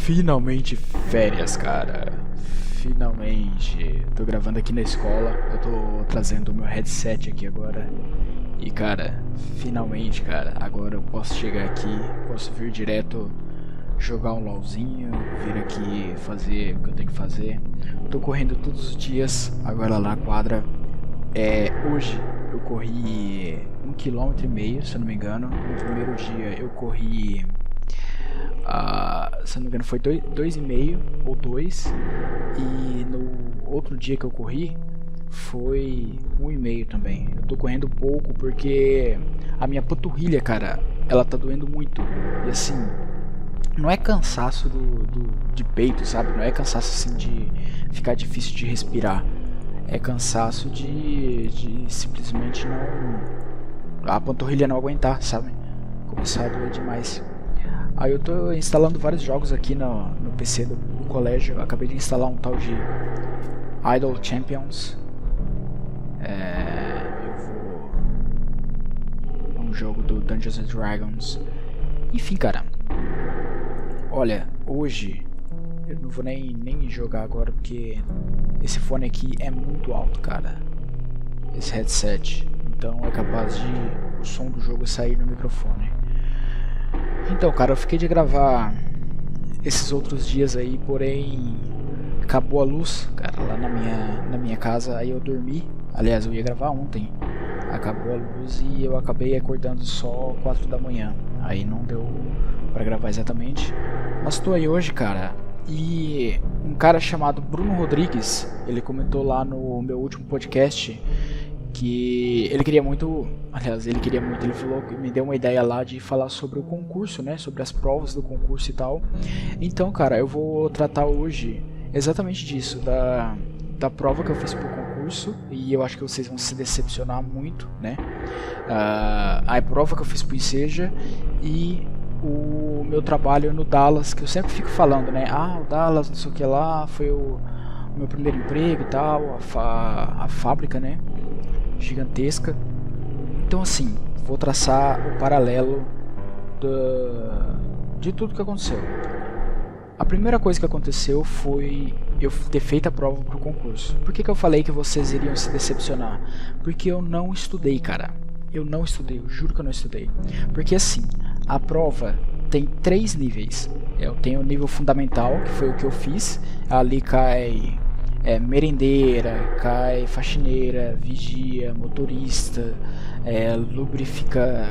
Finalmente férias, cara. Finalmente. Tô gravando aqui na escola. Eu tô trazendo o meu headset aqui agora. E cara, finalmente, cara, agora eu posso chegar aqui, posso vir direto jogar um LOLzinho, vir aqui fazer o que eu tenho que fazer. Tô correndo todos os dias, agora lá na quadra. Hoje eu corri 1,5 km, se eu não me engano. No primeiro dia eu corri, se eu não me engano, foi 2,5 ou 2. E no outro dia que eu corri foi 1,5 também. Eu tô correndo pouco porque a minha panturrilha, cara, ela tá doendo muito. E assim, não é cansaço de peito, sabe? Não é cansaço assim de ficar difícil de respirar. É cansaço de simplesmente não... a panturrilha não aguentar, sabe? Começar a doer demais. Aí eu tô instalando vários jogos aqui no PC do colégio. Eu acabei de instalar um tal de Idle Champions. Um jogo do Dungeons and Dragons. Enfim, cara. Olha, hoje eu não vou nem jogar agora porque esse fone aqui é muito alto, cara. Esse headset. Então é capaz de o som do jogo sair no microfone. Então, cara, eu fiquei de gravar esses outros dias aí, porém acabou a luz, cara, lá na minha casa. Aí eu dormi. Aliás, eu ia gravar ontem. Acabou a luz e eu acabei acordando só 4 da manhã. Aí não deu pra gravar exatamente. Mas tô aí hoje, cara. E um cara chamado Bruno Rodrigues, ele comentou lá no meu último podcast que ele queria muito, ele falou que me deu uma ideia lá de falar sobre o concurso, né, sobre as provas do concurso e tal. Então, cara, eu vou tratar hoje exatamente disso, da prova que eu fiz pro concurso, e eu acho que vocês vão se decepcionar muito, né, a prova que eu fiz pro Enseja e o meu trabalho no Dallas, que eu sempre fico falando, né, o Dallas, não sei o que lá, foi o meu primeiro emprego e tal, a fábrica, né, gigantesca. Então assim, vou traçar o paralelo de tudo que aconteceu. A primeira coisa que aconteceu foi eu ter feito a prova pro concurso. Por que eu falei que vocês iriam se decepcionar? Porque eu não estudei, cara. Eu não estudei, eu juro que eu não estudei. Porque assim, a prova tem 3 níveis. Eu tenho o nível fundamental, que foi o que eu fiz. Ali cai merendeira, cai faxineira, vigia, motorista,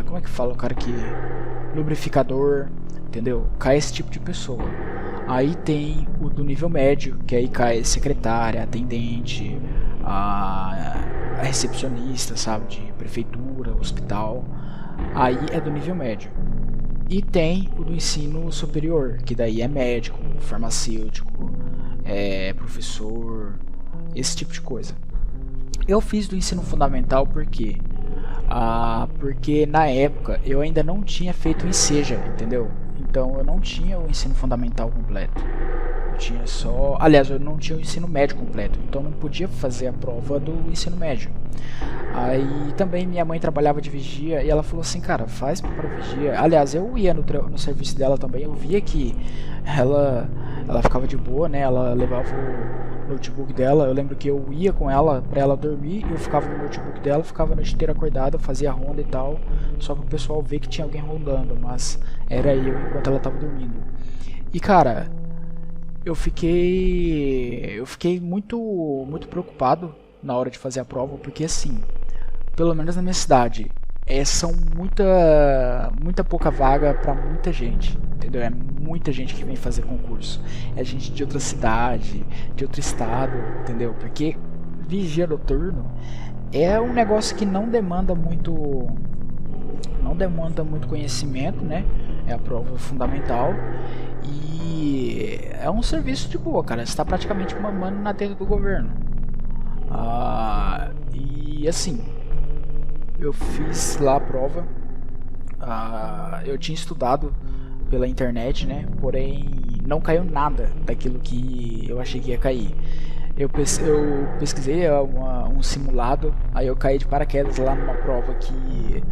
como é que fala o cara que... lubrificador, entendeu? Cai esse tipo de pessoa. Aí tem o do nível médio, que aí cai secretária, atendente, a recepcionista, sabe, de prefeitura, hospital. Aí é do nível médio. E tem o do ensino superior, que daí é médico, farmacêutico, professor, esse tipo de coisa. Eu fiz do ensino fundamental porque na época eu ainda não tinha feito o Enseja, entendeu? Então eu não tinha o ensino fundamental completo. Eu tinha só, aliás, eu não tinha o ensino médio completo, então não podia fazer a prova do ensino médio. Aí também minha mãe trabalhava de vigia e ela falou assim, cara, faz para vigia. Aliás, eu ia no serviço dela também, eu via que ela ficava de boa, né? Ela levava o notebook dela. Eu lembro que eu ia com ela pra ela dormir e eu ficava no notebook dela, ficava a noite inteira acordada, fazia ronda e tal, só pro pessoal ver que tinha alguém rondando, mas era eu enquanto ela tava dormindo. E cara, eu fiquei muito preocupado na hora de fazer a prova, porque assim, pelo menos na minha cidade, são muita pouca vaga pra muita gente, entendeu? É muita gente que vem fazer concurso, é gente de outra cidade, de outro estado, entendeu? Porque vigia noturno é um negócio que não demanda muito conhecimento, né? É a prova fundamental. E E é um serviço de boa, cara. Você tá praticamente mamando na teta do governo. E assim, eu fiz lá a prova. Eu tinha estudado pela internet, né? Porém, não caiu nada daquilo que eu achei que ia cair. Eu pesquisei um simulado, aí eu caí de paraquedas lá numa prova que,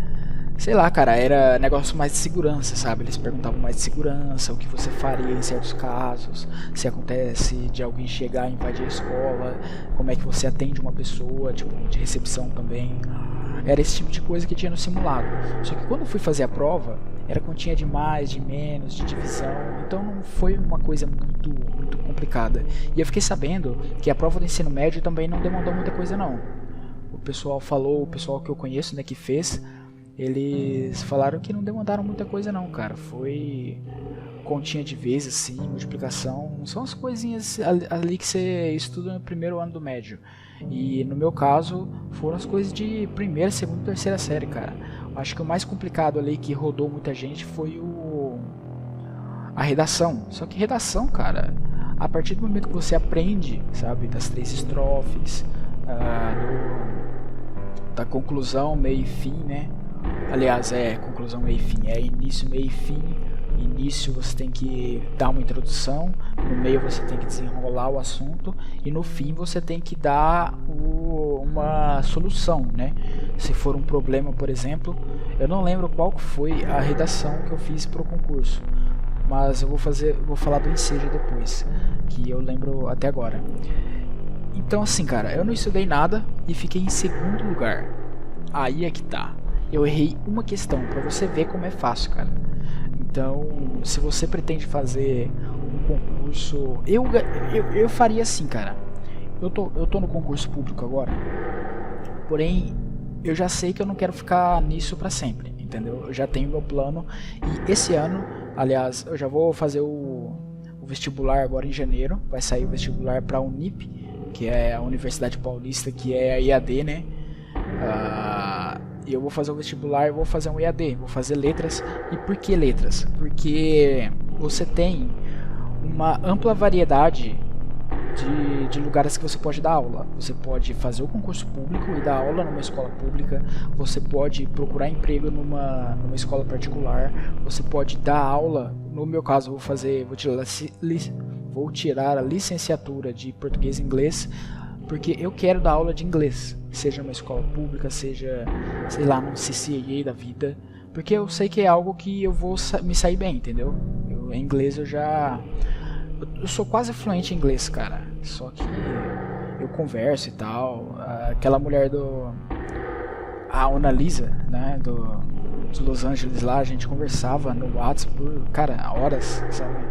sei lá, cara, era negócio mais de segurança, sabe? Eles perguntavam mais de segurança, o que você faria em certos casos, se acontece de alguém chegar e invadir a escola, como é que você atende uma pessoa, tipo, de recepção também. Era esse tipo de coisa que tinha no simulado. Só que quando eu fui fazer a prova, era continha de mais, de menos, de divisão, então não foi uma coisa muito complicada. E eu fiquei sabendo que a prova do ensino médio também não demandou muita coisa não. O pessoal que eu conheço, né, que fez, eles falaram que não demandaram muita coisa não, cara. Foi continha de vezes, assim, multiplicação, são as coisinhas ali que você estuda no primeiro ano do médio. E no meu caso, foram as coisas de primeira, segunda e terceira série, cara. Acho que o mais complicado ali que rodou muita gente foi a redação. Só que redação, cara, a partir do momento que você aprende, sabe, das 3 estrofes, da conclusão, meio e fim, né? Aliás, conclusão, meio e fim, início, meio e fim. Início você tem que dar uma introdução, no meio você tem que desenrolar o assunto e no fim você tem que dar uma solução, né? Se for um problema, por exemplo, eu não lembro qual foi a redação que eu fiz para o concurso, mas eu vou falar do ensejo depois, que eu lembro até agora. Então assim, cara, eu não estudei nada e fiquei em segundo lugar. Aí é que tá. Eu errei uma questão, pra você ver como é fácil, cara. Então, se você pretende fazer um concurso, eu faria assim, cara. Eu tô no concurso público agora, porém, eu já sei que eu não quero ficar nisso pra sempre, entendeu? Eu já tenho meu plano e esse ano, aliás, eu já vou fazer o vestibular agora em janeiro. Vai sair o vestibular pra Unip, que é a Universidade Paulista, que é a EAD, né? Eu vou fazer o vestibular, eu vou fazer um EAD, vou fazer letras. E por que letras? Porque você tem uma ampla variedade de lugares que você pode dar aula. Você pode fazer o concurso público e dar aula numa escola pública. Você pode procurar emprego numa escola particular. Você pode dar aula. No meu caso, vou tirar a licenciatura de português e inglês, porque eu quero dar aula de inglês, seja numa escola pública, seja, sei lá, num CCAA da vida, porque eu sei que é algo que eu vou me sair bem, entendeu? Em inglês eu sou quase fluente em inglês, cara, só que eu converso e tal. Aquela mulher a Ana Lisa, né, de Los Angeles lá, a gente conversava no WhatsApp por, cara, horas, sabe?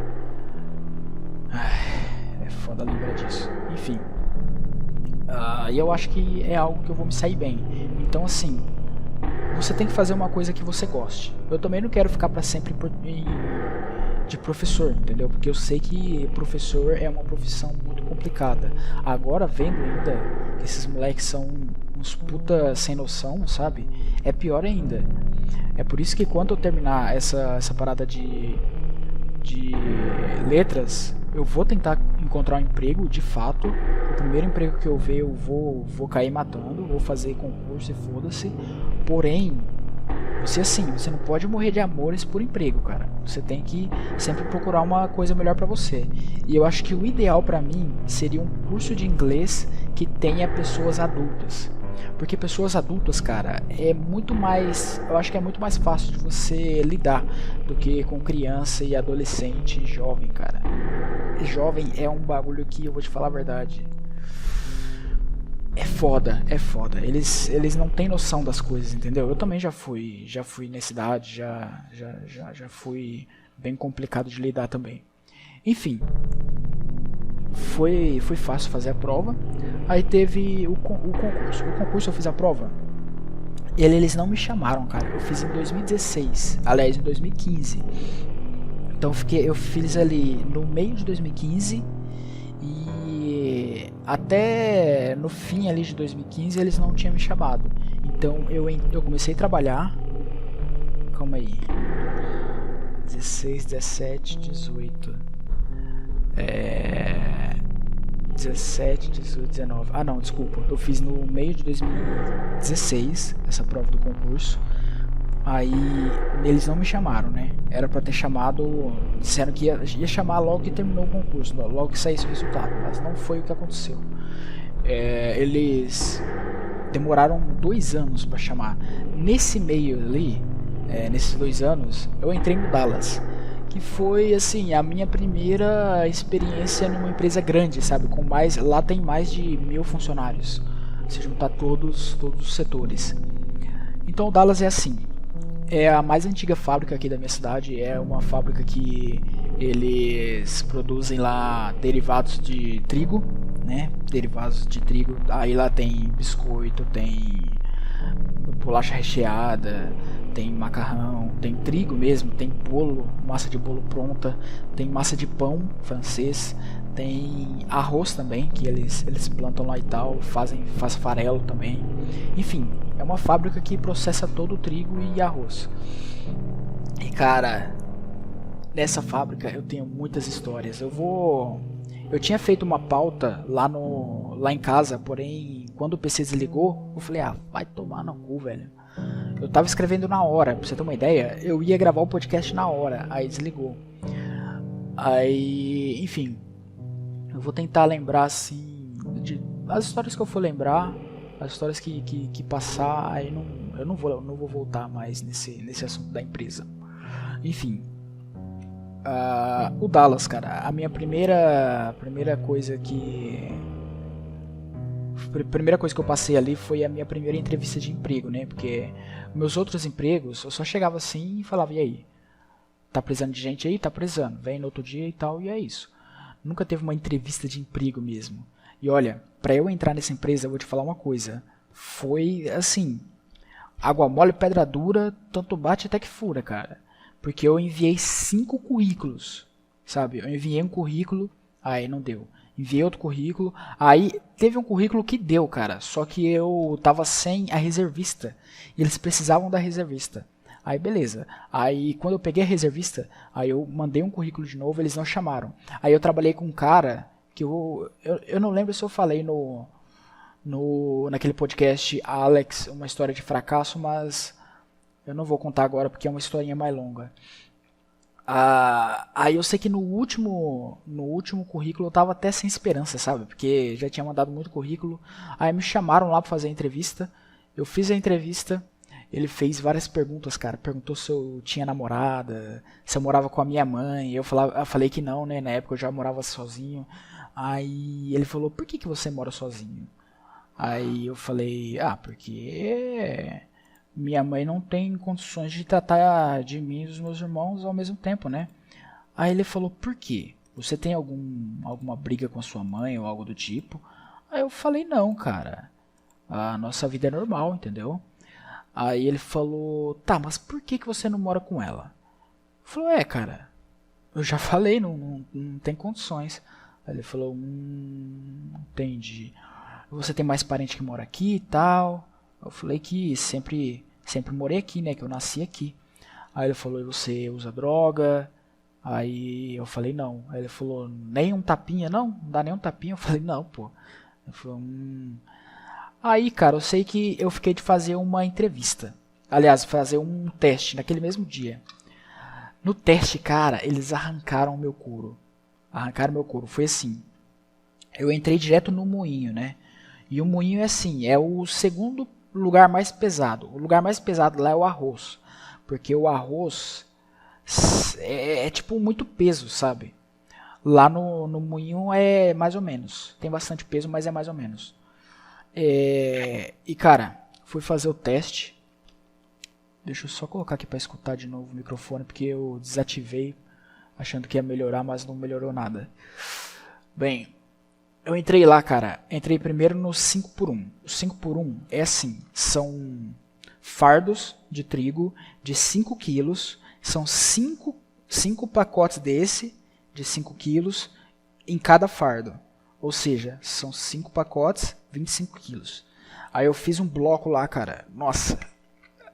É foda lembrar disso. Enfim. E eu acho que é algo que eu vou me sair bem. Então assim, você tem que fazer uma coisa que você goste. Eu também não quero ficar pra sempre de professor, entendeu? Porque eu sei que professor é uma profissão muito complicada. Agora vendo ainda que esses moleques são uns puta sem noção, sabe? É pior ainda. É por isso que quando eu terminar essa parada de letras, eu vou tentar encontrar um emprego de fato. O primeiro emprego que eu ver, eu vou cair matando, vou fazer concurso e foda-se. Porém, você não pode morrer de amores por emprego, cara. Você tem que sempre procurar uma coisa melhor pra você. E eu acho que o ideal pra mim seria um curso de inglês que tenha pessoas adultas. Porque pessoas adultas, cara, eu acho que é muito mais fácil de você lidar do que com criança e adolescente e jovem, cara. Jovem é um bagulho que eu vou te falar a verdade. É foda. Eles não têm noção das coisas, entendeu? Eu também já fui nessa idade, já fui bem complicado de lidar também. Enfim, foi fácil fazer a prova. Aí teve o concurso. O concurso eu fiz a prova. Eles não me chamaram, cara. Eu fiz em 2016. Aliás, em 2015. Então eu fiz ali no meio de 2015. E até no fim ali de 2015 eles não tinham me chamado. Então eu comecei a trabalhar. Calma aí. 16, 17, 18. 17, 18, 19. Ah, não, desculpa. Eu fiz no meio de 2016 essa prova do concurso. Aí eles não me chamaram, né? Era pra ter chamado, disseram que ia chamar logo que terminou o concurso, logo que saísse o resultado, mas não foi o que aconteceu. Eles demoraram 2 anos pra chamar. Nesse meio ali, nesses 2 anos, eu entrei no Dallas, que foi assim a minha primeira experiência numa empresa grande, sabe? Lá tem mais de 1.000 funcionários, se juntar todos os setores. Então o Dallas é assim. É a mais antiga fábrica aqui da minha cidade. É uma fábrica que eles produzem lá derivados de trigo, né? Derivados de trigo. Aí lá tem biscoito, tem bolacha recheada, tem macarrão, tem trigo mesmo, tem bolo, massa de bolo pronta, tem massa de pão francês, tem arroz também, que eles plantam lá e tal, faz farelo também. Enfim, é uma fábrica que processa todo o trigo e arroz. E cara, nessa fábrica eu tenho muitas histórias. Eu tinha feito uma pauta lá em casa, porém quando o PC desligou, eu falei, vai tomar no cu, velho. Eu tava escrevendo na hora, pra você ter uma ideia, eu ia gravar o podcast na hora, aí desligou. Aí, enfim, eu vou tentar lembrar assim, as histórias que eu for lembrar, as histórias que passar, aí eu não vou voltar mais nesse assunto da empresa. Enfim, o Dallas, cara, a minha primeira coisa que eu passei ali foi a minha primeira entrevista de emprego, né? Porque meus outros empregos, eu só chegava assim e falava, e aí? Tá precisando de gente aí? Tá precisando. Vem no outro dia e tal, e é isso. Nunca teve uma entrevista de emprego mesmo. E olha, pra eu entrar nessa empresa, eu vou te falar uma coisa. Foi assim, água mole, pedra dura, tanto bate até que fura, cara. Porque eu enviei 5 currículos, sabe? Eu enviei um currículo, aí não deu. Enviei outro currículo, aí teve um currículo que deu, cara. Só que eu tava sem a reservista. E eles precisavam da reservista. Aí beleza. Aí quando eu peguei a reservista, aí eu mandei um currículo de novo, eles não chamaram. Aí eu trabalhei com um cara que eu não lembro se eu falei naquele podcast Alex, uma história de fracasso, mas eu não vou contar agora porque é uma historinha mais longa. Aí eu sei que no último currículo eu tava até sem esperança, sabe? Porque já tinha mandado muito currículo. Aí me chamaram lá pra fazer a entrevista. Eu fiz a entrevista. Ele fez várias perguntas, cara. Perguntou se eu tinha namorada, se eu morava com a minha mãe. Eu falei que não, né? Na época eu já morava sozinho. Aí ele falou, por que você mora sozinho? Aí eu falei, porque minha mãe não tem condições de tratar de mim e dos meus irmãos ao mesmo tempo, né? Aí ele falou, por quê? Você tem alguma briga com a sua mãe ou algo do tipo? Aí eu falei, não, cara. A nossa vida é normal, entendeu? Aí ele falou, tá, mas por que você não mora com ela? Eu falei, cara, eu já falei, não tem condições. Aí ele falou, entendi. Você tem mais parente que mora aqui e tal? Eu falei que sempre morei aqui, né? Que eu nasci aqui. Aí ele falou, e você usa droga? Aí eu falei, não. Aí ele falou, nem um tapinha? Não dá nem um tapinha? Eu falei, não, pô. Ele falou, Aí, cara, eu sei que eu fiquei de fazer uma entrevista. Aliás, fazer um teste naquele mesmo dia. No teste, cara, eles arrancaram o meu couro. Foi assim. Eu entrei direto no moinho, né? E o moinho é assim, é o segundo lugar mais pesado. O lugar mais pesado lá é o arroz. Porque o arroz é tipo muito peso, sabe? Lá no moinho é mais ou menos. Tem bastante peso, mas é mais ou menos. E cara, fui fazer o teste. Deixa eu só colocar aqui para escutar de novo o microfone, porque eu desativei achando que ia melhorar, mas não melhorou nada. Bem, eu entrei lá, cara. Entrei primeiro no 5x1. O 5x1 é assim, são fardos de trigo de 5 quilos. São 5 pacotes desse de 5 quilos em cada fardo. Ou seja, são 5 pacotes, 25 quilos. Aí eu fiz um bloco lá, cara. Nossa,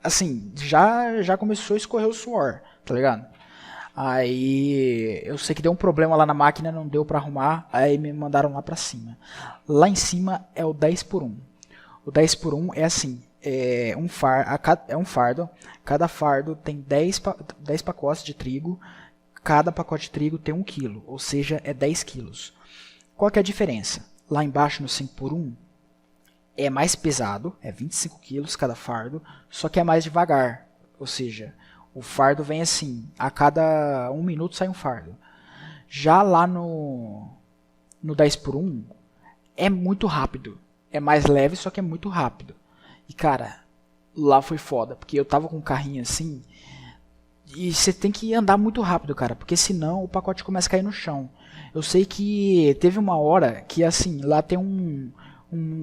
assim, já começou a escorrer o suor, tá ligado? Aí eu sei que deu um problema lá na máquina, não deu pra arrumar, aí me mandaram lá pra cima. Lá em cima é o 10 por 1. O 10 por 1 é assim, é um fardo, cada fardo tem 10 pacotes de trigo, cada pacote de trigo tem 1 quilo, ou seja, é 10 quilos. Qual que é a diferença? Lá embaixo no 5 por 1 é mais pesado, é 25 quilos cada fardo, só que é mais devagar, ou seja, o fardo vem assim, a cada 1 minuto sai um fardo. Já lá no 10 por 1 é muito rápido, é mais leve, só que é muito rápido. E cara, lá foi foda, porque eu tava com um carrinho assim, e você tem que andar muito rápido, cara, porque senão o pacote começa a cair no chão. Eu sei que teve uma hora que assim, lá tem um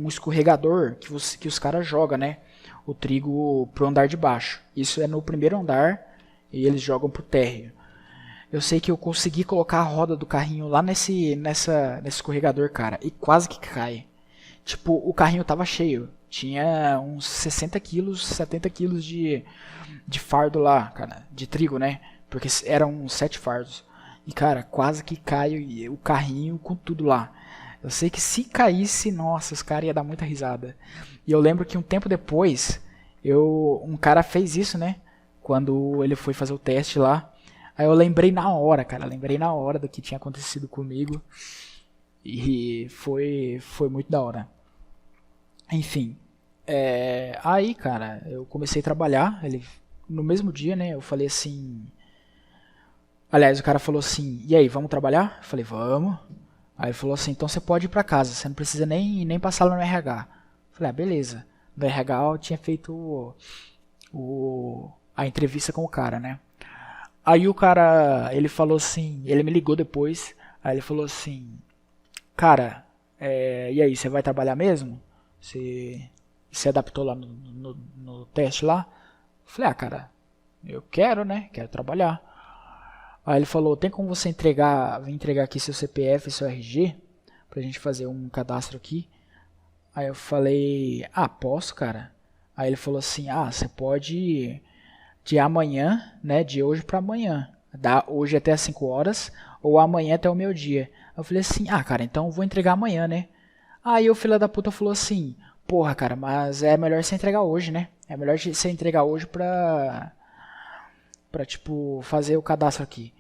escorregador que os caras jogam, né? O trigo pro andar de baixo. Isso é no primeiro andar e eles jogam pro térreo. Eu sei que eu consegui colocar a roda do carrinho lá nesse escorregador, cara, e quase que cai. Tipo, o carrinho tava cheio. Tinha uns 60 quilos, 70 quilos de fardo lá, cara, de trigo, né? Porque eram 7 fardos. E, cara, quase que cai o carrinho com tudo lá. Eu sei que se caísse, nossa, os caras iam dar muita risada. E eu lembro que um tempo depois, um cara fez isso, né? Quando ele foi fazer o teste lá. Aí eu lembrei na hora, cara. Lembrei na hora do que tinha acontecido comigo. E foi muito da hora. Enfim. Aí, cara, eu comecei a trabalhar. No mesmo dia, né? Eu falei assim... Aliás, o cara falou assim... E aí, vamos trabalhar? Eu falei, vamos. Aí ele falou assim, então você pode ir pra casa, você não precisa nem passar lá no RH. Eu falei, beleza. No RH eu tinha feito a entrevista com o cara, né? Aí o cara, ele falou assim, ele me ligou depois, aí ele falou assim, cara, e aí, você vai trabalhar mesmo? Você se adaptou lá no teste lá? Eu falei, cara, eu quero, né? Quero trabalhar. Aí ele falou, tem como você vir entregar aqui seu CPF e seu RG pra gente fazer um cadastro aqui? Aí eu falei, posso, cara. Aí ele falou assim, você pode de amanhã, né, de hoje pra amanhã. Dá hoje até as 5 horas ou amanhã até o meio-dia. Eu falei assim, cara, então eu vou entregar amanhã, né? Aí o filho da puta falou assim, porra, cara, mas é melhor você entregar hoje, né? É melhor você entregar hoje pra tipo, fazer o cadastro aqui.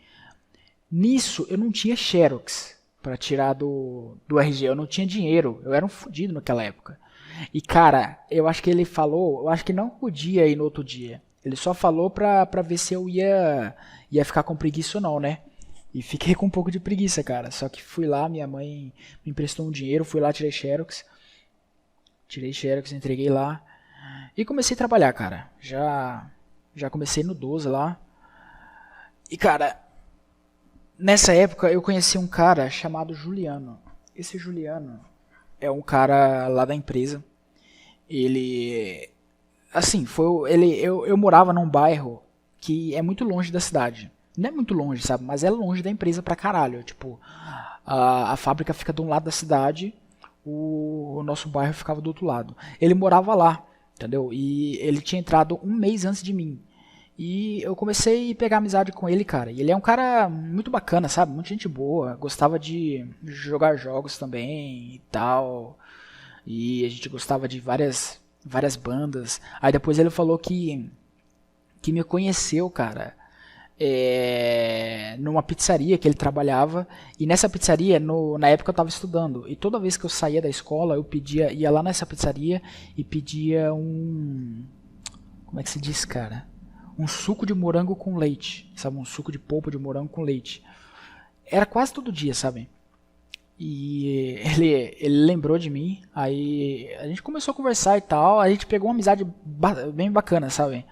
Nisso, eu não tinha Xerox pra tirar do RG, eu não tinha dinheiro, eu era um fudido naquela época. E cara, eu acho que ele falou, eu acho que não podia ir no outro dia. Ele só falou pra ver se eu ia ficar com preguiça ou não, né? E fiquei com um pouco de preguiça, cara. Só que fui lá, minha mãe me emprestou um dinheiro, fui lá, tirei Xerox, entreguei lá e comecei a trabalhar, cara. Já comecei no 12 lá. E cara, nessa época eu conheci um cara chamado Juliano. Esse Juliano é um cara lá da empresa. Ele, assim, eu morava num bairro que é muito longe da cidade. Não é muito longe, sabe? Mas é longe da empresa pra caralho. Tipo, a fábrica fica de um lado da cidade, o nosso bairro ficava do outro lado. Ele morava lá, entendeu? E ele tinha entrado um mês antes de mim. E eu comecei a pegar amizade com ele, cara. E ele é um cara muito bacana, sabe? Muita gente boa. Gostava de jogar jogos também e tal. E a gente gostava de várias bandas. Aí depois ele falou que me conheceu, cara, numa pizzaria que ele trabalhava. E nessa pizzaria, na época eu tava estudando. E toda vez que eu saía da escola, ia lá nessa pizzaria e pedia como é que se diz, cara? Um suco de morango com leite, sabe? Um suco de polpa de morango com leite. Era quase todo dia, sabe? E ele lembrou de mim, aí a gente começou a conversar e tal, a gente pegou uma amizade bem bacana, sabe?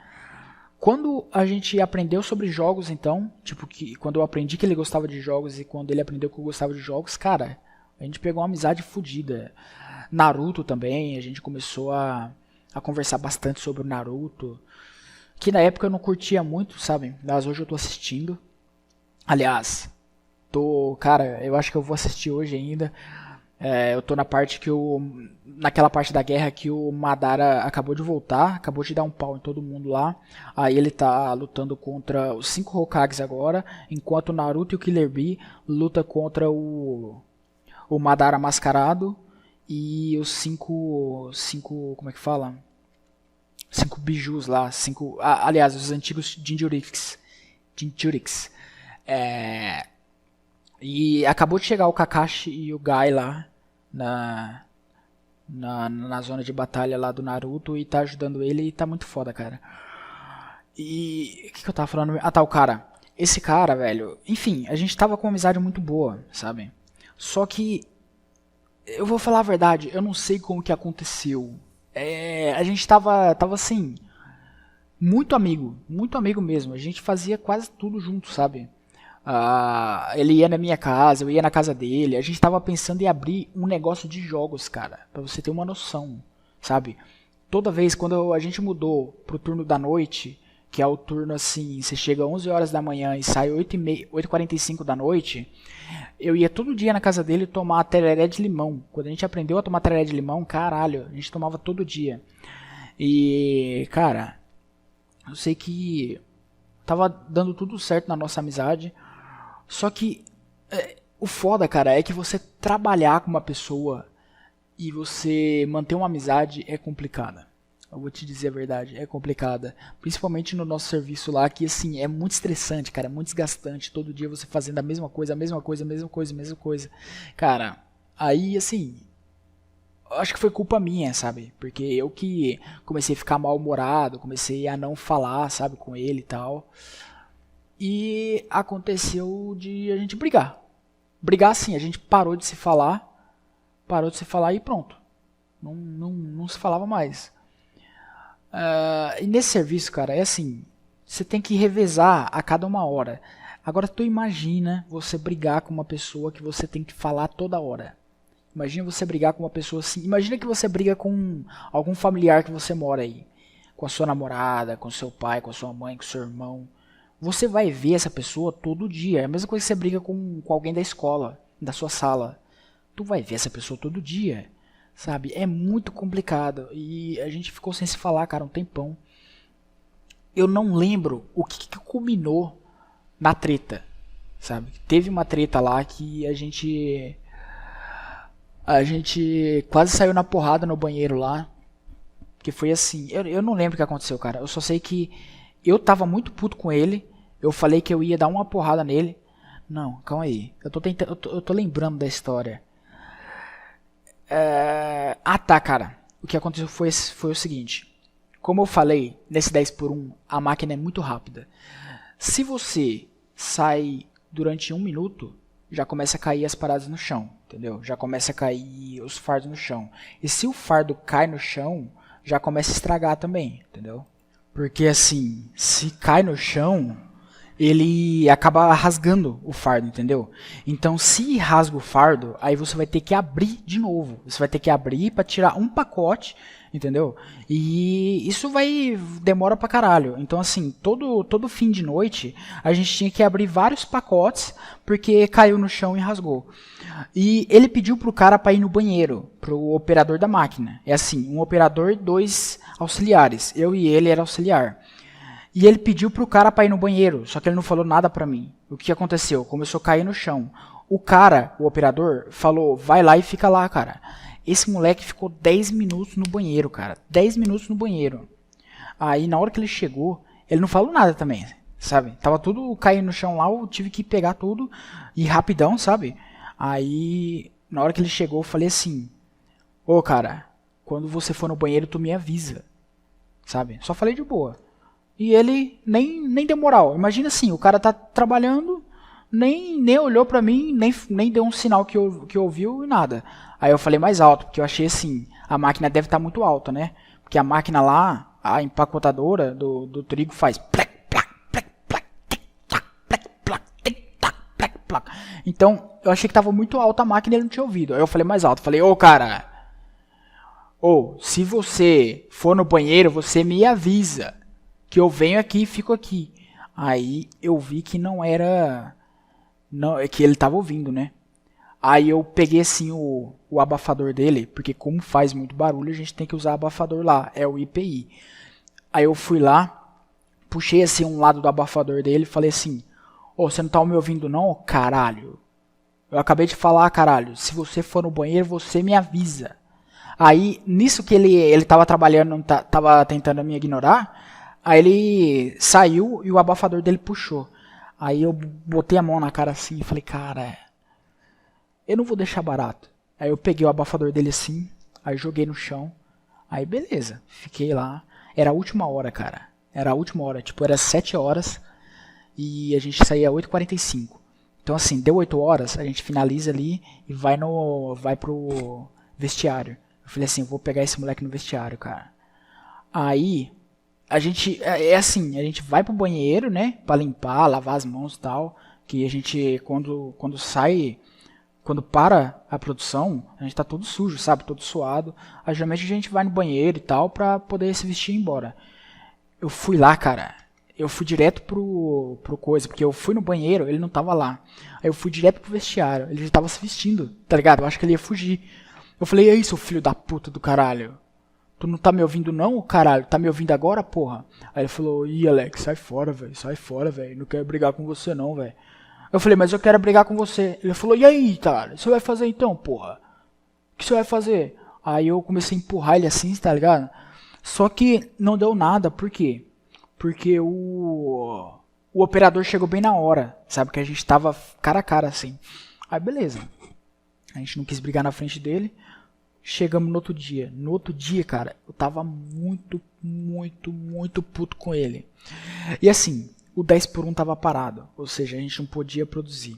Quando a gente aprendeu sobre jogos, então, tipo, quando eu aprendi que ele gostava de jogos e quando ele aprendeu que eu gostava de jogos, cara, a gente pegou uma amizade fodida. Naruto também, a gente começou a conversar bastante sobre o Naruto, que na época eu não curtia muito, sabe? Mas hoje eu tô assistindo. Aliás, cara, eu acho que eu vou assistir hoje ainda. Eu tô na parte que naquela parte da guerra que o Madara acabou de voltar, acabou de dar um pau em todo mundo lá. Aí ele tá lutando contra os 5 Hokages agora, enquanto o Naruto e o Killer Bee luta contra o Madara mascarado e os 5, como é que fala? 5 bijus lá, aliás, os antigos Jinchurikis. E acabou de chegar o Kakashi e o Gai lá na zona de batalha lá do Naruto e tá ajudando ele e tá muito foda, cara. E o que eu tava falando? Ah, tá, o cara. Esse cara, velho, enfim, a gente tava com uma amizade muito boa, sabe? Só que eu vou falar a verdade, eu não sei como que aconteceu. A gente tava assim, muito amigo mesmo. A gente fazia quase tudo junto, sabe? Ele ia na minha casa, eu ia na casa dele. A gente tava pensando em abrir um negócio de jogos, cara, pra você ter uma noção, sabe? Toda vez quando a gente mudou pro turno da noite, que é o turno assim, você chega às 11 horas da manhã e sai 8h45 da noite, eu ia todo dia na casa dele tomar tereré de limão. Quando a gente aprendeu a tomar tereré de limão, caralho, a gente tomava todo dia. E, cara, eu sei que tava dando tudo certo na nossa amizade. Só que o foda, cara, é que você trabalhar com uma pessoa e você manter uma amizade é complicada. Eu vou te dizer a verdade, é complicada. Principalmente no nosso serviço lá, que assim, é muito estressante, cara, é muito desgastante. Todo dia você fazendo a mesma coisa. Cara, aí assim, acho que foi culpa minha, sabe? Porque eu que comecei a ficar mal-humorado, comecei a não falar, sabe, com ele e tal. E aconteceu de a gente brigar. Brigar assim, a gente parou de se falar e pronto. Não se falava mais. E nesse serviço, cara, é assim, você tem que revezar a cada 1 hora. Agora tu imagina você brigar com uma pessoa que você tem que falar toda hora. Imagina você brigar com uma pessoa assim. Imagina que você briga com algum familiar que você mora aí. Com a sua namorada, com seu pai, com a sua mãe, com seu irmão. Você vai ver essa pessoa todo dia. É a mesma coisa que você briga com alguém da escola, da sua sala. Tu vai ver essa pessoa todo dia, sabe? É muito complicado. E a gente ficou sem se falar, cara, um tempão. Eu não lembro o que culminou na treta, sabe? Teve uma treta lá que a gente quase saiu na porrada no banheiro lá. Que foi assim, eu não lembro o que aconteceu, cara. Eu só sei que eu tava muito puto com ele. Eu falei que eu ia dar uma porrada nele. Não, calma aí. Eu tô lembrando da história. Tá, cara. O que aconteceu foi o seguinte. Como eu falei, nesse 10x1, a máquina é muito rápida. Se você sai durante 1 minuto, já começa a cair as paradas no chão, entendeu? Já começa a cair os fardos no chão. E se o fardo cai no chão, já começa a estragar também, entendeu? Porque assim, se cai no chão, ele acaba rasgando o fardo, entendeu? Então, se rasga o fardo, aí você vai ter que abrir de novo. Você vai ter que abrir para tirar um pacote, entendeu? E isso demora pra caralho. Então, assim, todo fim de noite, a gente tinha que abrir vários pacotes porque caiu no chão e rasgou. E ele pediu pro cara para ir no banheiro, pro operador da máquina. É assim, um operador e 2 auxiliares. Eu e ele era auxiliar. E ele pediu pro cara para ir no banheiro, só que ele não falou nada pra mim. O que aconteceu? Começou a cair no chão. O cara, o operador, falou, vai lá e fica lá, cara. Esse moleque ficou 10 minutos no banheiro, cara. 10 minutos no banheiro. Aí, na hora que ele chegou, ele não falou nada também, sabe? Tava tudo caindo no chão lá, eu tive que pegar tudo e rapidão, sabe? Aí, na hora que ele chegou, eu falei assim, ô, cara, quando você for no banheiro, tu me avisa, sabe? Só falei de boa. E ele nem deu moral. Imagina assim, o cara tá trabalhando, nem olhou pra mim, nem deu um sinal que ouviu e nada. Aí eu falei mais alto, porque eu achei assim, a máquina deve estar muito alta, né? Porque a máquina lá, a empacotadora do trigo faz plec, plac, plec, plac, tic, tac, plec, plac, tic, tac, plec, plac. Então, eu achei que tava muito alta a máquina e ele não tinha ouvido. Aí eu falei mais alto, falei, ô cara, se você for no banheiro, você me avisa. Que eu venho aqui e fico aqui. Aí eu vi que não era... que ele tava ouvindo, né? Aí eu peguei assim o abafador dele, porque como faz muito barulho, a gente tem que usar abafador lá, é o IPI. Aí eu fui lá, puxei assim um lado do abafador dele e falei assim, ô, você não tá me ouvindo não, caralho? Eu acabei de falar, caralho, se você for no banheiro, você me avisa. Aí, nisso que ele tava trabalhando, tava tentando me ignorar, aí ele saiu e o abafador dele puxou. Aí eu botei a mão na cara assim e falei, cara, eu não vou deixar barato. Aí eu peguei o abafador dele assim, aí joguei no chão, aí beleza, fiquei lá. Era a última hora, cara. Era a última hora, tipo, era 7 horas e a gente saía 8h45. Então assim, deu 8 horas, a gente finaliza ali e vai pro vestiário. Eu falei assim, eu vou pegar esse moleque no vestiário, cara. Aí, a gente, assim, a gente vai pro banheiro, né, pra limpar, lavar as mãos e tal, que a gente, quando sai, quando para a produção, a gente tá todo sujo, sabe, todo suado. Aí, geralmente a gente vai no banheiro e tal, pra poder se vestir e ir embora. Eu fui lá, cara, eu fui direto pro coisa, porque eu fui no banheiro, ele não tava lá. Aí eu fui direto pro vestiário, ele já tava se vestindo, tá ligado? Eu acho que ele ia fugir. Eu falei, e aí, seu filho da puta do caralho? Tu não tá me ouvindo não, caralho? Tá me ouvindo agora, porra? Aí ele falou, ih, Alex, sai fora, velho. Não quero brigar com você não, velho. Eu falei, mas eu quero brigar com você. Ele falou, e aí, cara? O que você vai fazer então, porra? O que você vai fazer? Aí eu comecei a empurrar ele assim, tá ligado? Só que não deu nada, por quê? Porque o operador chegou bem na hora, sabe? Que a gente tava cara a cara assim. Aí beleza. A gente não quis brigar na frente dele. Chegamos no outro dia. No outro dia, cara, eu tava muito puto com ele. E assim, o 10x1 tava parado. Ou seja, a gente não podia produzir.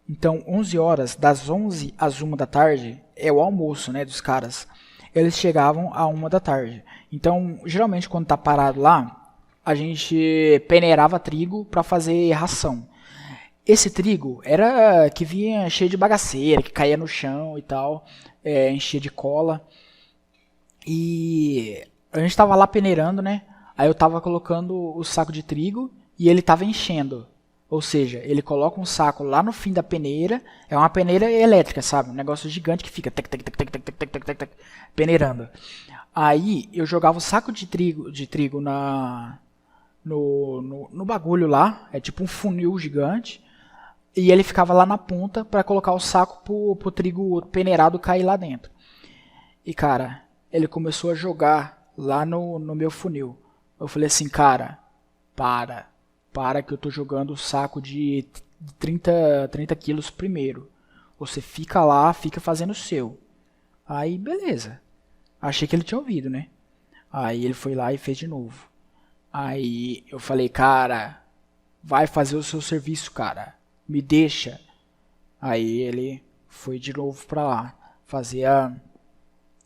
Então, 11 horas, das 11 às 1 da tarde, é o almoço, né, dos caras. Eles chegavam à 1 da tarde. Então, geralmente, quando tá parado lá, a gente peneirava trigo para fazer ração. Esse trigo era que vinha cheio de bagaceira, que caía no chão e tal, enchia de cola. E a gente tava lá peneirando, né? Aí eu tava colocando o saco de trigo e ele tava enchendo. Ou seja, ele coloca um saco lá no fim da peneira, é uma peneira elétrica, sabe? Um negócio gigante que fica peneirando. Aí eu jogava o saco de trigo no bagulho lá, é tipo um funil gigante. E ele ficava lá na ponta para colocar o saco pro trigo peneirado cair lá dentro. E cara, ele começou a jogar lá no meu funil. Eu falei assim, cara, para que eu tô jogando o saco de 30 quilos primeiro. Você fica lá, fica fazendo o seu. Aí beleza. Achei que ele tinha ouvido, né? Aí ele foi lá e fez de novo. Aí eu falei, cara, vai fazer o seu serviço, cara. Me deixa. Aí ele foi de novo pra lá. Fazer a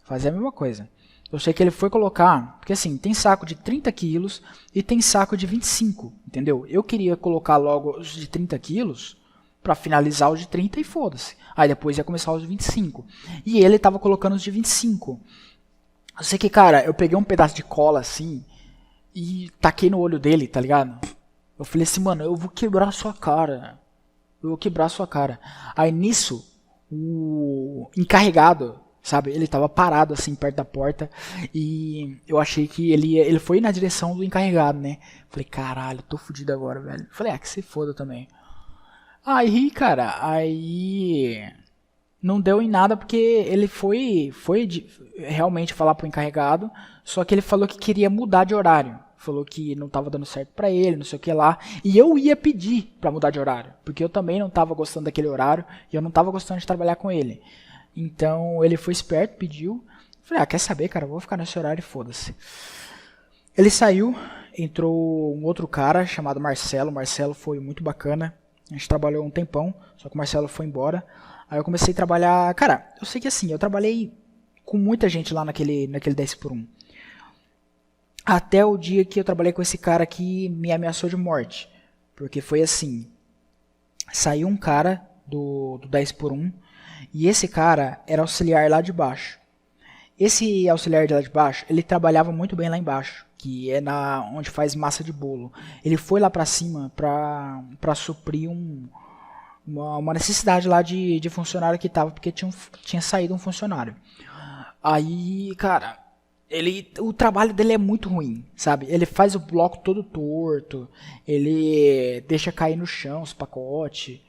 mesma coisa. Eu sei que ele foi colocar, porque assim, tem saco de 30 quilos e tem saco de 25, entendeu? Eu queria colocar logo os de 30 quilos pra finalizar os de 30 e foda-se. Aí depois ia começar os de 25. E ele tava colocando os de 25. Eu sei que, cara, eu peguei um pedaço de cola assim e taquei no olho dele, tá ligado? Eu falei assim, mano, eu vou quebrar a sua cara. Eu vou quebrar a sua cara. Aí nisso, o encarregado, sabe, ele tava parado assim perto da porta e eu achei que ele foi na direção do encarregado, né? Falei, caralho, tô fudido agora, velho. Falei, que se foda também. Aí, cara, não deu em nada porque ele foi realmente falar pro encarregado, só que ele falou que queria mudar de horário. Falou que não estava dando certo para ele, não sei o que lá. E eu ia pedir para mudar de horário, porque eu também não estava gostando daquele horário e eu não estava gostando de trabalhar com ele. Então ele foi esperto, pediu. Falei, quer saber, cara, eu vou ficar nesse horário e foda-se. Ele saiu, entrou um outro cara chamado Marcelo. O Marcelo foi muito bacana. A gente trabalhou um tempão, só que o Marcelo foi embora. Aí eu comecei a trabalhar... Cara, eu sei que assim, eu trabalhei com muita gente lá naquele 10x1. Até o dia que eu trabalhei com esse cara que me ameaçou de morte. Porque foi assim, saiu um cara do 10x1 e esse cara era auxiliar lá de baixo. Esse auxiliar de lá de baixo, ele trabalhava muito bem lá embaixo, que é onde faz massa de bolo. Ele foi lá pra cima pra suprir uma necessidade lá de funcionário que tava, porque tinha saído um funcionário. Aí, cara, o trabalho dele é muito ruim, sabe? Ele faz o bloco todo torto, ele deixa cair no chão os pacotes.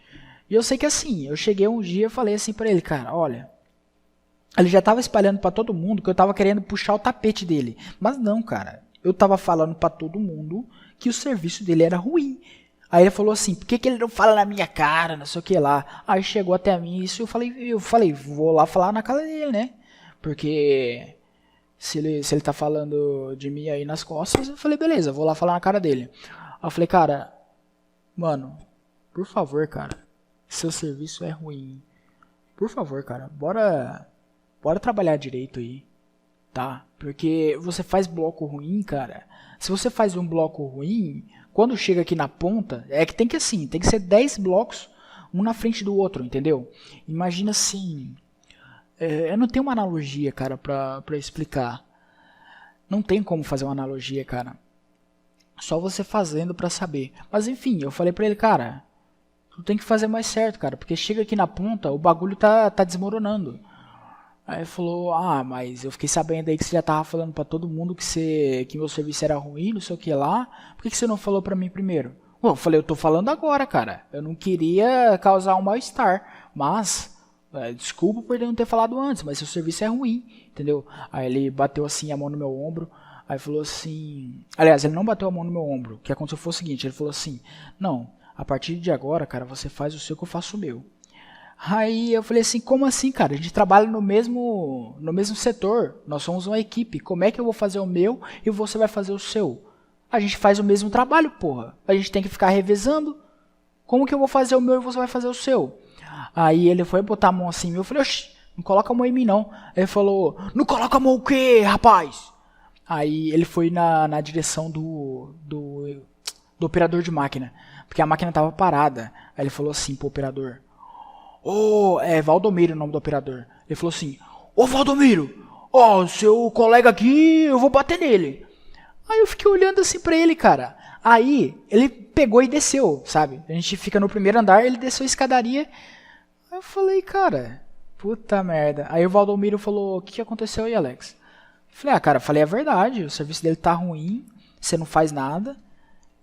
E eu sei que assim, eu cheguei um dia e falei assim pra ele, cara, olha, ele já tava espalhando pra todo mundo que eu tava querendo puxar o tapete dele. Mas não, cara, eu tava falando pra todo mundo que o serviço dele era ruim. Aí ele falou assim, por que ele não fala na minha cara, não sei o que lá. Aí chegou até a mim isso, eu falei, vou lá falar na cara dele, né? Porque se ele tá falando de mim aí nas costas, eu falei, beleza, vou lá falar na cara dele. Aí eu falei, cara, mano, por favor, cara, seu serviço é ruim. Por favor, cara, bora trabalhar direito aí, tá? Porque você faz bloco ruim, cara. Se você faz um bloco ruim, quando chega aqui na ponta, é que tem que assim, tem que ser 10 blocos, um na frente do outro, entendeu? Imagina assim, eu não tenho uma analogia, cara, pra explicar. Não tem como fazer uma analogia, cara. Só você fazendo pra saber. Mas enfim, eu falei pra ele, cara, tu tem que fazer mais certo, cara, porque chega aqui na ponta, o bagulho tá desmoronando. Aí ele falou, mas eu fiquei sabendo aí que você já tava falando pra todo mundo que meu serviço era ruim, não sei o que lá. Por que você não falou pra mim primeiro? Eu falei, eu tô falando agora, cara. Eu não queria causar um mal-estar, mas desculpa por não ter falado antes, mas seu serviço é ruim, entendeu? Aí ele bateu assim a mão no meu ombro, aí falou assim... Aliás, ele não bateu a mão no meu ombro. O que aconteceu foi o seguinte, ele falou assim, não, a partir de agora, cara, você faz o seu que eu faço o meu. Aí eu falei assim, como assim, cara? A gente trabalha no mesmo setor, nós somos uma equipe. Como é que eu vou fazer o meu e você vai fazer o seu? A gente faz o mesmo trabalho, porra. A gente tem que ficar revezando. Como que eu vou fazer o meu e você vai fazer o seu? Aí ele foi botar a mão assim em mim, eu falei, oxi, não coloca a mão em mim não. Ele falou, não coloca a mão o quê, rapaz? Aí ele foi na direção do operador de máquina, porque a máquina tava parada. Aí ele falou assim pro operador, é Valdomiro o nome do operador. Ele falou assim, Valdomiro, seu colega aqui, eu vou bater nele. Aí eu fiquei olhando assim pra ele, cara. Aí ele pegou e desceu, sabe? A gente fica no primeiro andar, ele desceu a escadaria. Aí eu falei, cara, puta merda. Aí o Valdomiro falou, o que aconteceu aí, Alex? Eu falei, cara, falei a verdade, o serviço dele tá ruim, você não faz nada.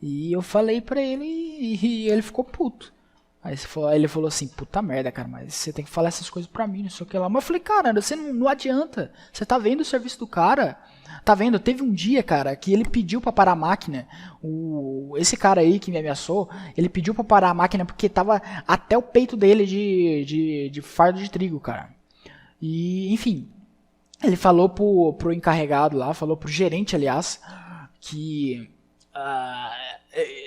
E eu falei pra ele e ele ficou puto. Aí ele falou assim, puta merda, cara, mas você tem que falar essas coisas pra mim, não sei o que lá. Mas eu falei, cara, você não adianta. Você tá vendo o serviço do cara? Tá vendo? Teve um dia, cara, que ele pediu pra parar a máquina. Esse cara aí que me ameaçou, ele pediu pra parar a máquina porque tava até o peito dele de fardo de trigo, cara. E, enfim, ele falou pro encarregado lá, falou pro gerente, aliás, que...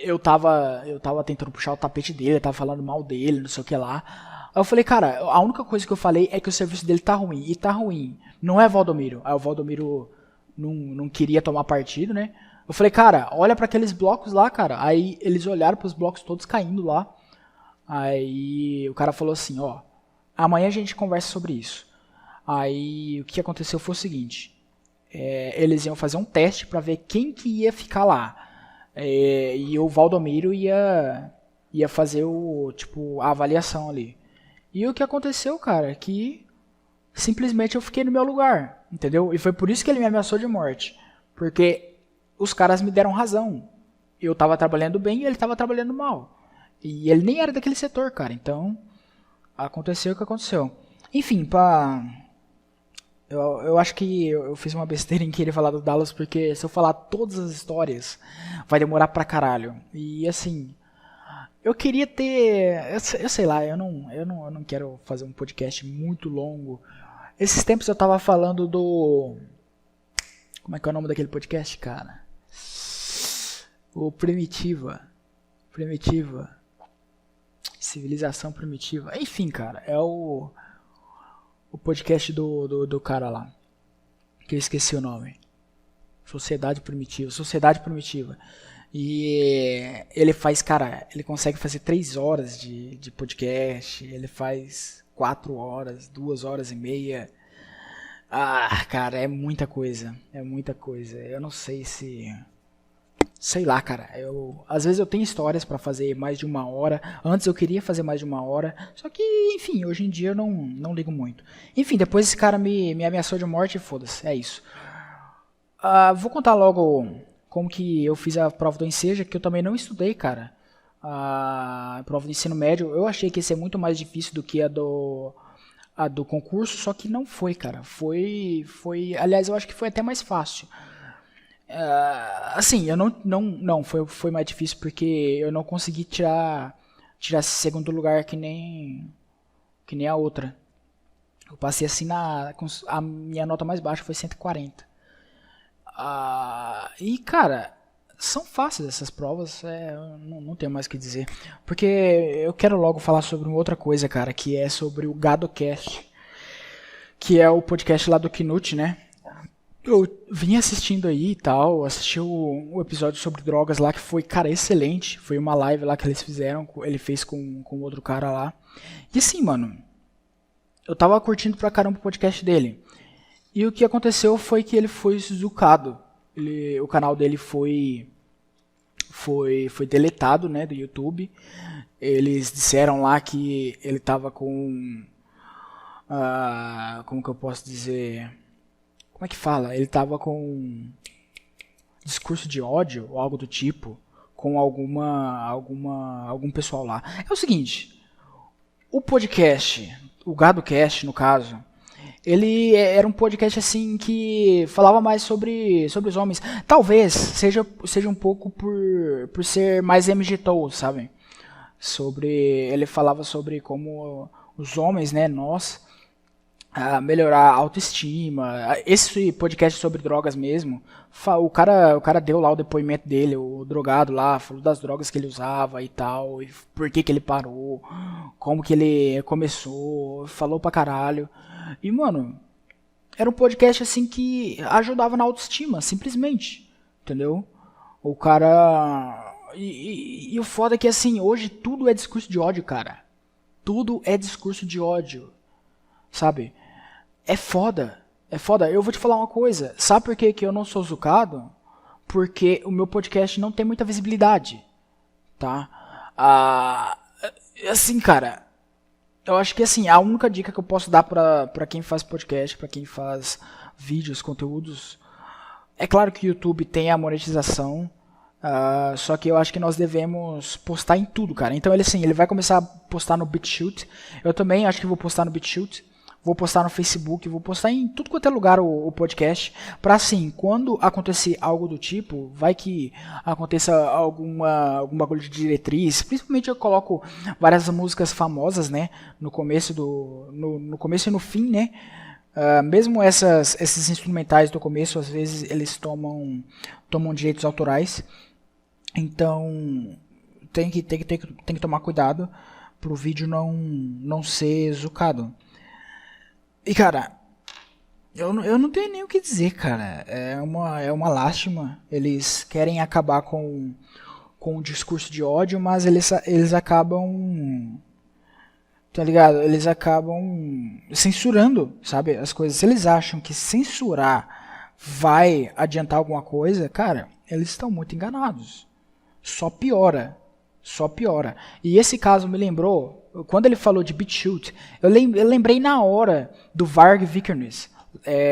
eu tava tentando puxar o tapete dele, eu tava falando mal dele, não sei o que lá. Aí eu falei, cara, a única coisa que eu falei é que o serviço dele tá ruim, e tá ruim. Não é Valdomiro. Aí o Valdomiro não queria tomar partido, né? Eu falei, cara, olha pra aqueles blocos lá, cara. Aí eles olharam pros blocos todos caindo lá. Aí o cara falou assim, amanhã a gente conversa sobre isso. Aí o que aconteceu foi o seguinte, eles iam fazer um teste pra ver quem que ia ficar lá. E o Valdomiro ia fazer a avaliação ali. E o que aconteceu, cara, é que simplesmente eu fiquei no meu lugar, entendeu? E foi por isso que ele me ameaçou de morte. Porque os caras me deram razão. Eu tava trabalhando bem e ele tava trabalhando mal. E ele nem era daquele setor, cara. Então, aconteceu o que aconteceu. Enfim, eu acho que eu fiz uma besteira em querer falar do Dallas, porque se eu falar todas as histórias, vai demorar pra caralho. E assim, eu queria ter... Eu sei lá, eu não quero fazer um podcast muito longo. Esses tempos eu tava falando do... Como é que é o nome daquele podcast, cara? O Primitiva. Civilização Primitiva. Enfim, cara, é o podcast do cara lá, que eu esqueci o nome. Sociedade Primitiva. E ele faz, cara, ele consegue fazer 3 horas de podcast, ele faz 4 horas, 2 horas e meia. Cara, é muita coisa. Eu não sei se sei lá, cara. Às vezes eu tenho histórias pra fazer mais de 1 hora. Antes eu queria fazer mais de 1 hora. Só que, enfim, hoje em dia eu não ligo muito. Enfim, depois esse cara me ameaçou de morte e foda-se. É isso. Vou contar logo como que eu fiz a prova do Enseja, que eu também não estudei, cara. A prova do ensino médio, eu achei que ia ser muito mais difícil do que a do concurso, só que não foi, cara. Aliás, eu acho que foi até mais fácil. Assim, eu não, foi mais difícil porque eu não consegui tirar esse segundo lugar que nem a outra. Eu passei assim a minha nota mais baixa foi 140. E cara, são fáceis essas provas, eu não tenho mais o que dizer. Porque eu quero logo falar sobre uma outra coisa, cara, que é sobre o GadoCast, que é o podcast lá do Knut, né? Eu vim assistindo aí e tal, assisti o episódio sobre drogas lá, que foi, cara, excelente. Foi uma live lá que eles fizeram, ele fez com outro cara lá. E assim, mano, eu tava curtindo pra caramba o podcast dele. E o que aconteceu foi que ele foi zucado. O canal dele foi deletado, né, do YouTube. Eles disseram lá que ele tava com... como que eu posso dizer... Como é que fala? Ele tava com discurso de ódio ou algo do tipo com algum pessoal lá. É o seguinte, o podcast, o GadoCast no caso, ele era um podcast assim que falava mais sobre os homens. Talvez seja um pouco por ser mais MGTOW, sabe? Ele falava sobre como os homens, né, nós melhorar a autoestima. Esse podcast sobre drogas mesmo, o cara deu lá o depoimento dele, o drogado lá, falou das drogas que ele usava e tal, e por que ele parou, como que ele começou, falou pra caralho. E, mano, era um podcast assim que ajudava na autoestima, simplesmente, entendeu? O cara... E o foda é que, assim, hoje tudo é discurso de ódio, cara. Tudo é discurso de ódio, sabe? É foda. É foda. Eu vou te falar uma coisa. Sabe por que eu não sou zucado? Porque o meu podcast não tem muita visibilidade. Tá? Assim, cara. Eu acho que assim, a única dica que eu posso dar pra quem faz podcast, pra quem faz vídeos, conteúdos. É claro que o YouTube tem a monetização. Só que eu acho que nós devemos postar em tudo, cara. Então ele vai começar a postar no BitChute. Eu também acho que vou postar no BitChute. Vou postar no Facebook, vou postar em tudo quanto é lugar o podcast, pra assim, quando acontecer algo do tipo, vai que aconteça algum bagulho de diretriz, principalmente eu coloco várias músicas famosas, né, no começo no começo e no fim, né, mesmo esses instrumentais do começo, às vezes eles tomam direitos autorais, então tem que tomar cuidado pro vídeo não ser zucado. E, cara, eu não tenho nem o que dizer, cara. É uma lástima. Eles querem acabar com o discurso de ódio, mas eles acabam... Tá ligado? Eles acabam censurando, sabe, as coisas. Se eles acham que censurar vai adiantar alguma coisa, cara, eles estão muito enganados. Só piora. Só piora. E esse caso me lembrou... Quando ele falou de BitChute, eu lembrei na hora do Varg Vikernes.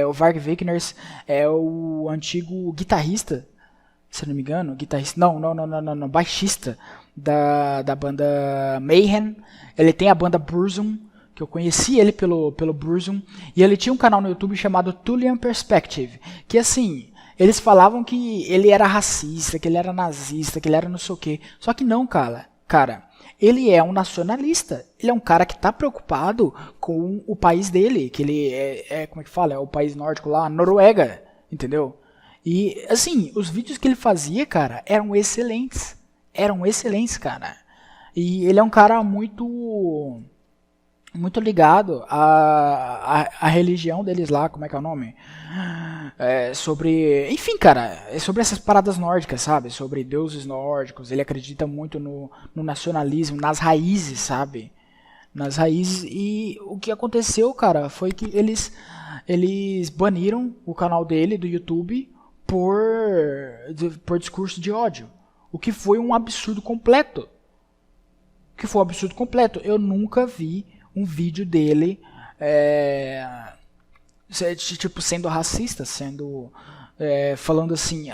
O Varg Vikernes é o antigo guitarrista, se não me engano, guitarrista, não, baixista da banda Mayhem. Ele tem a banda Burzum, que eu conheci ele pelo Burzum, e ele tinha um canal no YouTube chamado Tullian Perspective, que assim, eles falavam que ele era racista, que ele era nazista, que ele era não sei o quê. Só que não, cara, ele é um nacionalista. Ele é um cara que está preocupado com o país dele, que ele como é que fala? É o país nórdico lá, Noruega, entendeu? E, assim, os vídeos que ele fazia, cara, eram excelentes. Eram excelentes, cara. E ele é um cara muito ligado à religião deles lá, como é que é o nome? Enfim, cara, é sobre essas paradas nórdicas, sabe? Sobre deuses nórdicos. Ele acredita muito no nacionalismo, nas raízes, sabe? Nas raízes. E o que aconteceu, cara, foi que eles baniram o canal dele do YouTube por discurso de ódio. O que foi um absurdo completo. Eu nunca vi um vídeo dele tipo, sendo racista, falando assim,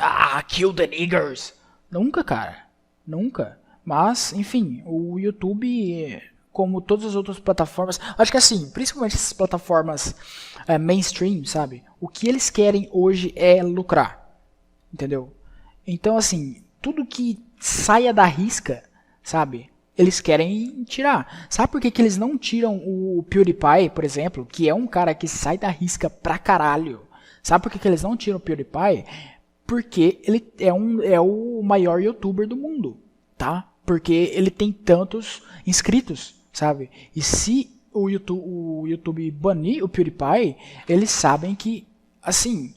kill the niggers. Nunca, cara. Nunca. Mas, enfim, o YouTube, como todas as outras plataformas, acho que assim, principalmente essas plataformas mainstream, sabe? O que eles querem hoje é lucrar. Entendeu? Então, assim, tudo que saia da risca, sabe? Eles querem tirar. Sabe por que eles não tiram o PewDiePie, por exemplo, que é um cara que sai da risca pra caralho? Sabe por que eles não tiram o PewDiePie? Porque ele é o maior youtuber do mundo, tá? Porque ele tem tantos inscritos, sabe? E se o YouTube banir o PewDiePie, eles sabem que, assim,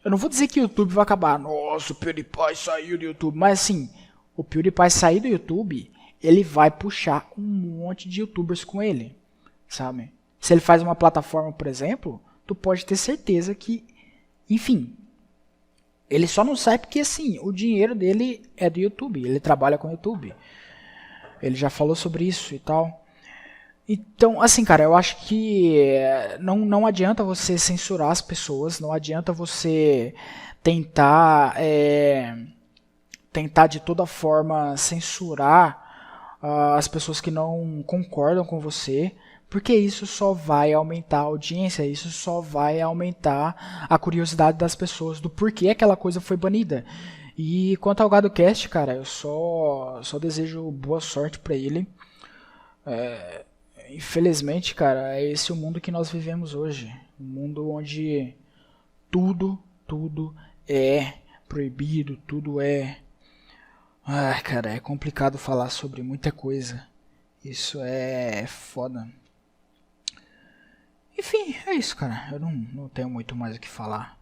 eu não vou dizer que o YouTube vai acabar. Nossa, o PewDiePie saiu do YouTube. Mas assim, o PewDiePie sair do YouTube, ele vai puxar um monte de youtubers com ele, sabe? Se ele faz uma plataforma, por exemplo, tu pode ter certeza que, enfim, ele só não sai porque, assim, o dinheiro dele é do YouTube, ele trabalha com o YouTube. Ele já falou sobre isso e tal. Então, assim, cara, eu acho que não adianta você censurar as pessoas, não adianta você tentar de toda forma censurar as pessoas que não concordam com você, porque isso só vai aumentar a audiência, isso só vai aumentar a curiosidade das pessoas do porquê aquela coisa foi banida. E quanto ao GadoCast, cara, eu só desejo boa sorte pra ele. Infelizmente, cara, é esse o mundo que nós vivemos hoje. Um mundo onde tudo é proibido, tudo é... cara, é complicado falar sobre muita coisa. Isso é foda. Enfim, é isso, cara. Eu não tenho muito mais o que falar.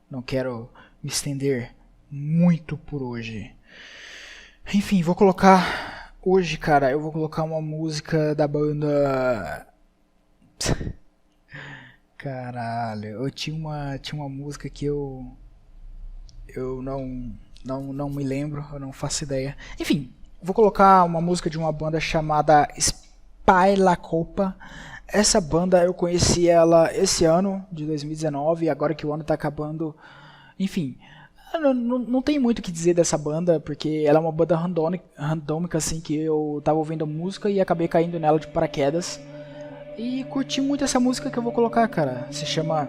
Não quero me estender muito por hoje. Enfim, vou colocar... Hoje, cara, eu vou colocar uma música da banda... Caralho, eu tinha uma música que eu não me lembro, eu não faço ideia. Enfim, vou colocar uma música de uma banda chamada Spy La Copa. Essa banda eu conheci ela esse ano, de 2019, agora que o ano tá acabando. Enfim, não tem muito o que dizer dessa banda, porque ela é uma banda randômica, assim, que eu tava ouvindo a música e acabei caindo nela de paraquedas. E curti muito essa música que eu vou colocar, cara. Se chama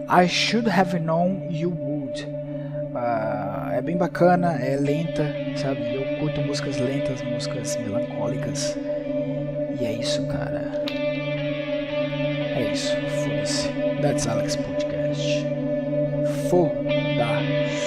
I Should Have Known You Would. É bem bacana, é lenta, sabe? Eu curto músicas lentas, músicas melancólicas. E é isso, cara. É isso, foda-se. That's Alex Podcast. Foda-se.